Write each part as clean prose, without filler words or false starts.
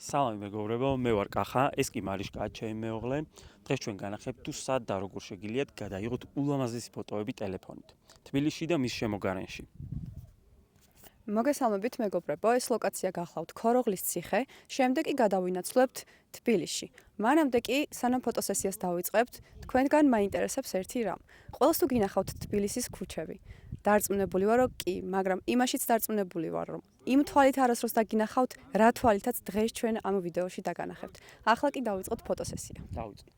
სალამი მეგობრებო, მე ვარ კახა, ეს კი მარიშკაა ჩემი მეუღლე. დღეს ჩვენ განახებთ თუ სად და როგორ შეგიძლიათ გადაიღოთ ულამაზესი ფოტოები ტელეფონით. თბილისში და მის შემოგარენში. მოგესალმებით მეგობრებო, ეს ლოკაცია გახლავთ ქოროღლის ციხე, შემდეგ კი გადავინაცვლებთ თბილისში. მანამდე კი სანამ ფოტოსესიას დავიწყებთ, თქვენგან მაინტერესებს ერთი რამ. ყველას თუ გინახავთ თბილისის ქუჩები. დარწმუნებული ვარ, რომ კი, მაგრამ იმაშიც დარწმუნებული ვარ, რომ იმ თვალით არასდროს დაგინახავთ, რა თვალითაც დღეს ჩვენ ამ ვიდეოში დაგანახებთ. ახლა კი დავიწყოთ ფოტოსესია. დავიწყოთ.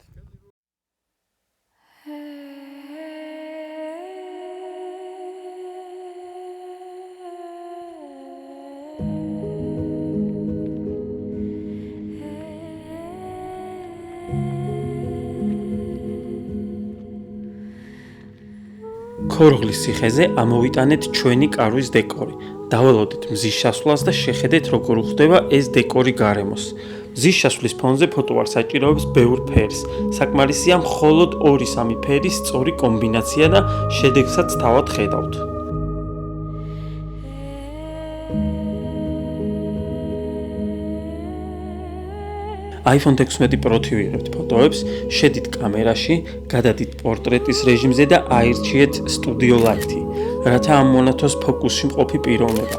ქოროღლის ციხეზე ამოვიტანეთ ჩვენი კარვის დეკორი. დაველოდეთ მზის შესვლას და შეხედეთ როგორ უხდება ეს დეკორი გარემოს. მზის შესვლის ფონზე ფოტო არ საჭიროებს ბევრ ფერს. საკმარისია მხოლოდ 2-3 ფერის სწორი კომბინაცია და შედეგსაც თავად ხედავთ. iPhone 16 Pro-ით ვიღებთ ფოტოებს, შედით კამერაში, გადადით პორტრეტის რეჟიმზე და აირჩიეთ Studio Light-ი, რათა ამონათოს ფოკუსში მყოფი პიროვნება.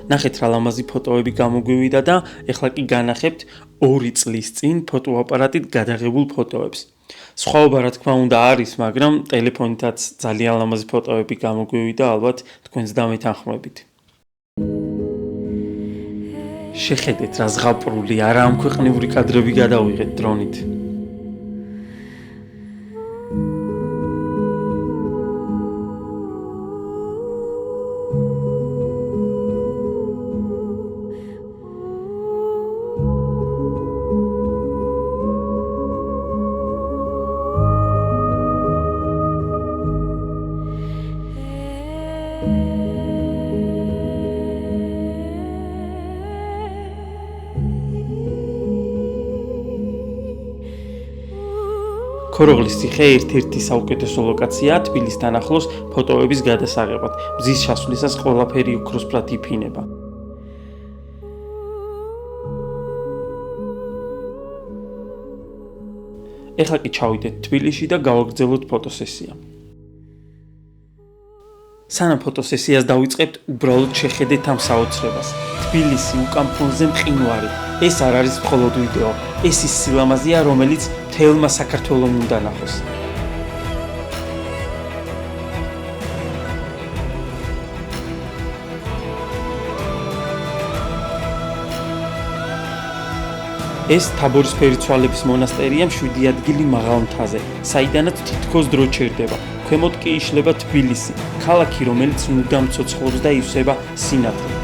ნახეთ რა ლამაზი ფოტოები გამოგვივიდა და ეხლა კი განახებთ 2 წლის წინ ფოტოაპარატით გადაღებულ ფოტოებს. სხვაობა რა თქმა უნდა არის, მაგრამ ტელეფონითაც ძალიან ლამაზი ფოტოები გამოგვივიდა, ალბათ თქვენს დამეთანხმებით. შეხედეთ რა ზღაპრული, არა ამქვეყნიური კადრები გადავიღეთ დრონით. ქოროღლის ციხე ერთ-ერთი საუკეთესო ლოკაციაა თბილისთან ახლოს ფოტოების გადასაღებად. მზის შესვლისას ყველაფერი უქროსფრად იფინება. ეხლა კი ჩავიდეთ თბილისში და გავაგრძელოთ ფოტოსესია. სანამ ფოტოსესიას დავიწყებთ, უბრალოდ შეხედეთ ამ საოცრებას. თბილისი უკან ფონზე მყინვარი. ეს არ არის მხოლოდ ვიდეო, ეს ის სილამაზეა, რომელიც მთელმა საქართველომ უნდა ნახოს. ეს თაბორის ფერიცვალების მონასტერია 7 ადგილი მაღალ მთაზე, საიდანაც თითქოს დრო ჩერდება. ქვემოთ კი იშლება თბილისი, ქალაქი, რომელიც მუდამ ცოცხლობს და ივსება სინათლით.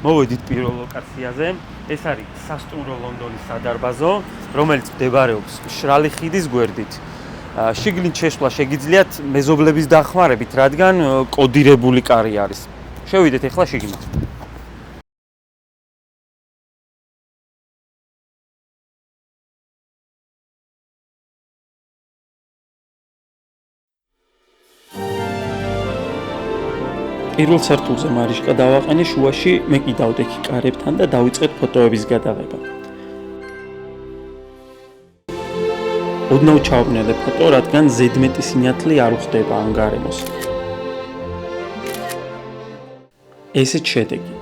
მოვედით პირველ ლოკაციაზე. ეს არის სასტუმრო ლონდონის სადარბაზო, რომელიც მდებარეობს მშრალი ხიდის გვერდით. შიგნით შესვლა შეგიძლიათ მეზობლების დახმარებით, რადგან კოდირებული კარი არის. შევიდეთ ახლა შიგნით. პირველ სართულზე მარიშკა დავაყენე, შუაში მე კი დავდექი კარებთან და დავიწყეთ ფოტოების გადაღება. ოდნავ ჩავაბნელე ფოტო, რადგან ზედმეტი სინათლე არ უხდება ამ გარემოს. ესეც შედეგი.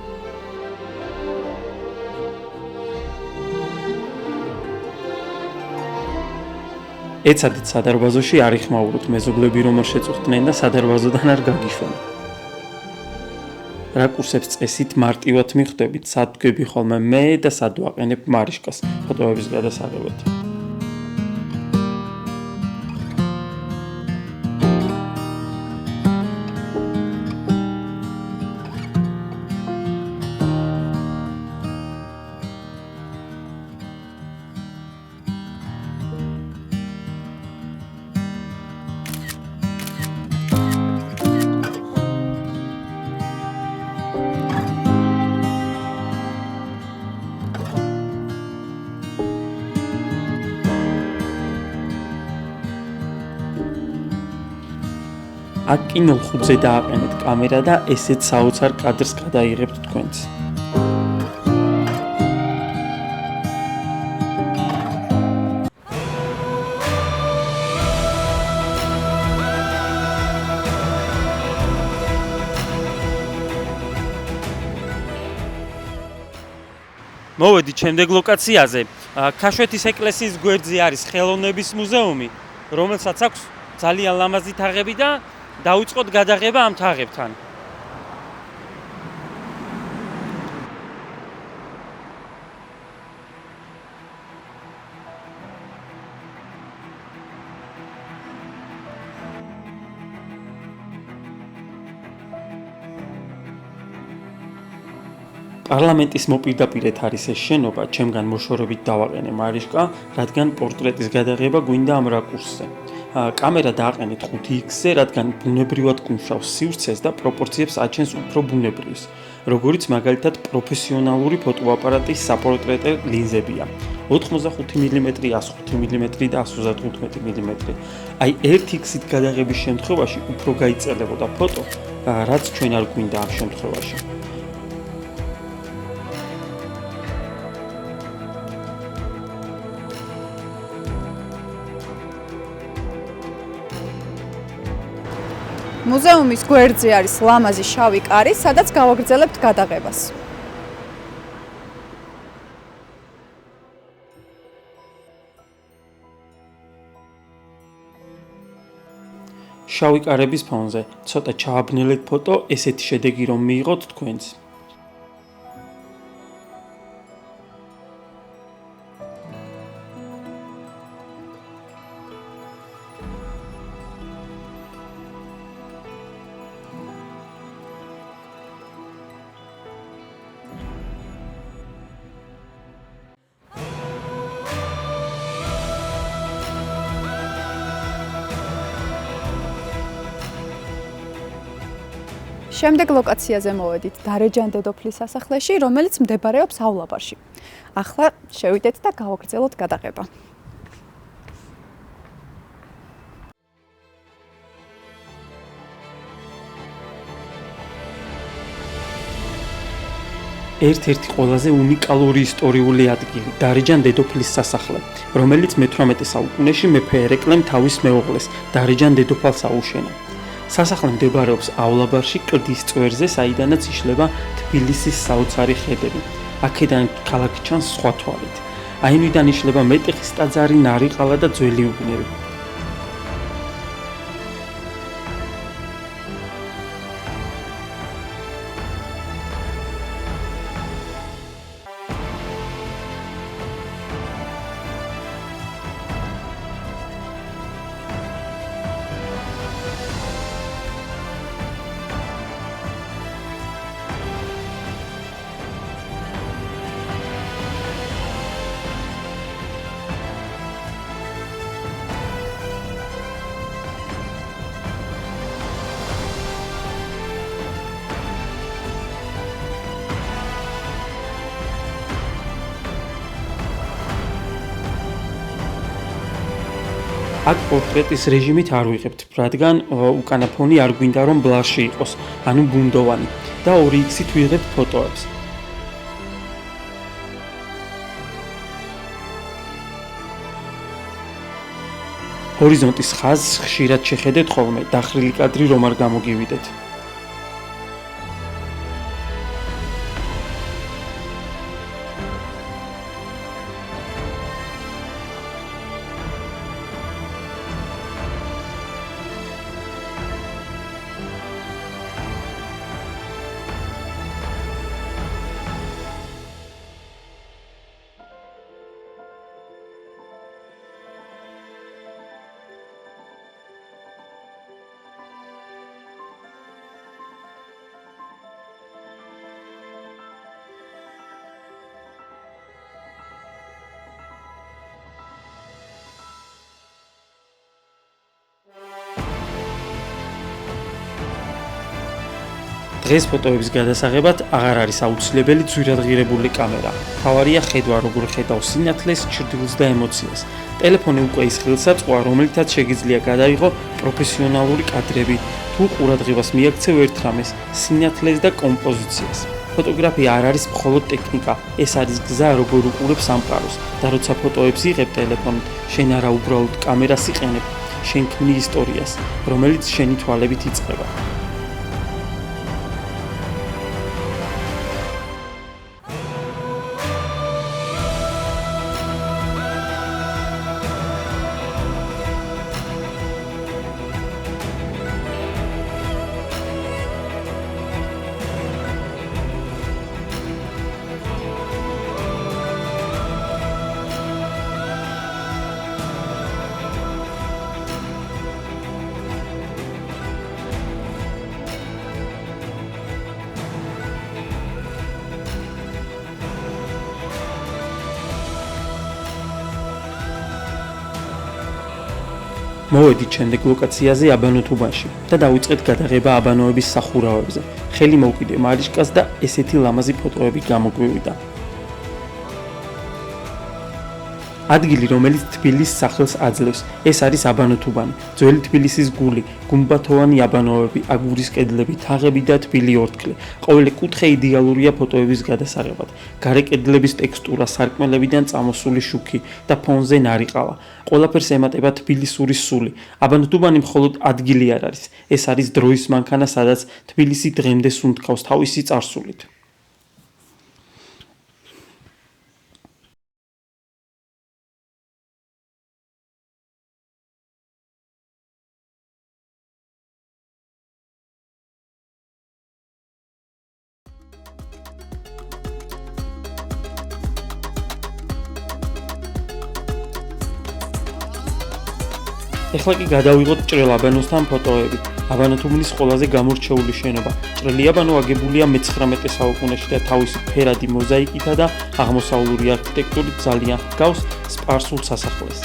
ეცადეთ სადარბაზოში არ იხმაუროთ მეზობლები, რომ არ შეწუხდნენ და სადარბაზოდან არ გაგიშვენ. რაკურსებს წესით მარტივად მიხვდებით, სად გვები ხოლმე მე და სად ვაყენებ მარიშკას ფოტოების გადასაღებად. აქ კი 0.5-ზე დააყენეთ კამერა და ესეც საოცარ კადრს გადაიღებთ თქვენც. მოვედით შემდეგ ლოკაციაზე. ქაშვეთის ეკლესიის გვერდზე არის ხელოვნების მუზეუმი, რომელსაც აქვს ძალიან ლამაზი თაღები და დაიწყოთ გადაღება ამ თაღებთან. პარლამენტის მოპირდაპირეთ არის ეს შენობა, ჩემგან მოშორებით დავაყენე მარიშკა, რადგან პორტრეტის გადაღება გვინდა ამ რაკურსზე. კამერა დააყენეთ 5x-ზე, რადგან ბუნებრივად გუმშავს სივრცეს და პროპორციებს აჩენს უფრო ბუნებრივს, როგორიც მაგალითად პროფესიონალური ფოტოაპარატის საპორტრეტო ლინზებია. 85 მმ, 105 მმ და 135 მმ. აი 1x-ით გადაღების შემთხვევაში უფრო გაიწელებოდა ფოტო, რაც ჩვენ არ გვინდა ამ შემთხვევაში. მუზეუმის გვერდზე არის ლამაზი შავი კარი, სადაც გავაგრძელებთ გადაღებას. შავი კარების ფონზე ცოტა ჩააბნელეთ ფოტო, ესეთი შედეგი რომ მიიღოთ თქვენც. შემდეგ ლოკაციაზე მოვედით დარეჯან დედოფლის სასახლეში, რომელიც მდებარეობს ავლაბარში. ახლა შევიდეთ და გავაგრძელოთ გადაღება. ერთ-ერთი ყველაზე უნიკალური ისტორიული ადგილი, დარეჯან დედოფლის სასახლე, რომელიც მე-18 საუკუნეში მეფე ერეკლემ თავის მეუღლეს, დარეჯან დედოფალს აუშენა. სასახლე მდებარეობს ავლაბარში, კლდის წვერზე, საიდანაც იშლება თბილისის საოცარი ხედები. აქედან ქალაქი ჩანს სხვა თვალით. აინვიდან იშლება მეტეხის ტაძარი, ნარიყალა და ძველი უბნები. აქ პორტრეტის რეჟიმით არ ვიღებთ, რადგან უკანა ფონი არ გვინდა რომ ბლარში იყოს, ანუ ბუნდოვანი და 2x-ით ვიღებთ ფოტოებს. ჰორიზონტის ხაზს ხშირად შეხედეთ ხოლმე, დახრილი კადრი რომ არ გამოგივიდეთ. დღეს ფოტოების გადასაღებად აღარ არის აუცილებელი ძვირადღირებული კამერა. თავარია ხედვა, როგორ ხედავს სინათლეს, ჩრდილს და ემოციას. ტელეფონი უკვე ის ხელსაწყოა, რომელთაც შეგიძლია გადაიღო პროფესიონალური კადრები თუ ყურადღებას მიაქცევ ერთ რამეს, სინათლეს და კომპოზიციას. ფოტოგრაფია არ არის მხოლოდ ტექნიკა, ეს არის გზა, როგორ უყურებ სამყაროს და როცა ფოტოებს იღებ ტელეფონით, შენ არა უბრალოდ კამერას იყენებ, შენ ქმნი ისტორიას, რომელიც შენი თვალებით იწყება. მოვედით შემდეგ ლოკაციაზე აბანო თუბანში და დავიწყეთ გადაღება აბანოების სახურავებზე. ხელი მოვკიდე მარიშკას და ესეთი ლამაზი ფოტოები გამოგვივიდა. ადგილი, რომელიც თბილისის სახელს აძლევს, ეს არის აბანო თუბანი. ძველი თბილისის გული, გუმბათოვანი აბანოები, აგურის კედლები, თაღები და თბილი ორთქლი. ყოველი კუთხე იდეალურია ფოტოების გადასაღებად. გარე კედლების ტექსტურა, სარკმელებიდან წამოსული შუქი და ფონზე ნარიყალა. ყველაფერს ემატება თბილისური სული. აბანო თუბანი მხოლოდ ადგილი არ არის. ეს არის დროის მანქანა, სადაც თბილისი დღემდე სუნთქავს თავისი წარსულით. ეხლა კი გადავიღოთ ჭრელ აბანოსთან ფოტოები. აბანო თუბნის ყველაზე გამორჩეული შენობა. ჭრელი აბანო აგებულია მე-19 საუკუნეში და თავისი ფერადი მოზაიკითა და აღმოსავლური არქიტექტურით ძალიან ჰგავს სპარსულ სასახლეს.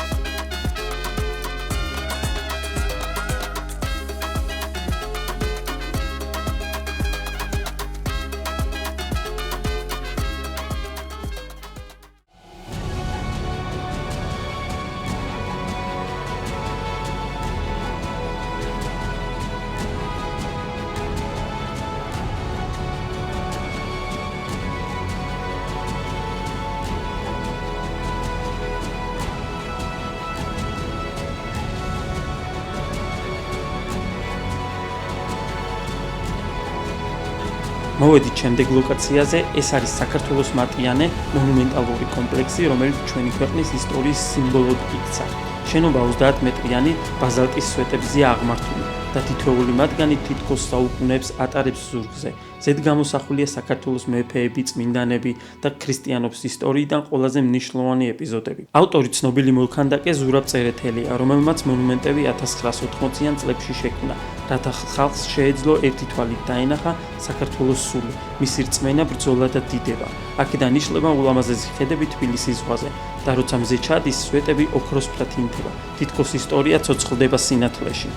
მოვედით შემდეგ ლოკაციაზე, ეს არის საქართველოს მატიანე მონუმენტალური კომპლექსი, რომელიც ჩვენი ქვეყნის ისტორიის სიმბოლოდ იქცა. შენობა 30 მეტრიანი ბაზალტის სვეტებზეა აღმართული და თითოეული მათგანი თითქოს საუკუნეებს ატარებს ზურგზე. ზედ გამოსახულია საქართველოს მეფეები, წმინდანები და ქრისტიანობის ისტორიიდან ყველაზე მნიშვნელოვანი ეპიზოდები. ავტორი ცნობილი მოლქანდაკე ზურაბ წერეთელია, რომელმაც მონუმენტები 1980-იან წლებში შექმნა, რათა ხალხს შეეძლო ერთი თვალით დაენახა საქართველოს სული, მისი რწმენა, ბრძოლა და დიდება. აქედან იშლება ულამაზესი ხედები თბილისის ზღვაზე და როცა მზე ჩადის, სვეტები ოქროსფრად ინთება. თითქოს ისტორია ცოცხლდება სინათლეში.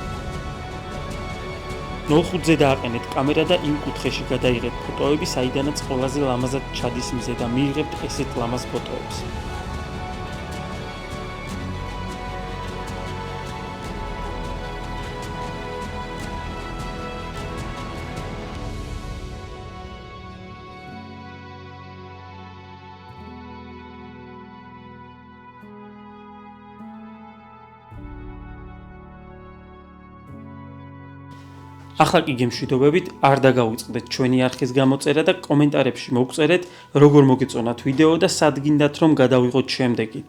0-5-ზე დააყენეთ კამერა და იმ კუთხეში გადაიღეთ ფოტოები, საიდანაც ყველაზე ლამაზად ჩადის მზე და მიიღებთ ესეთ ლამაზ ფოტოებს. ახლა კი გემშვიდობებით, არ დაგავიწყდეთ ჩვენი არხის გამოწერა და კომენტარებში მოგწერეთ, როგორ მოგეწონათ ვიდეო და სად გინდათ რომ გადავიღოთ შემდეგი.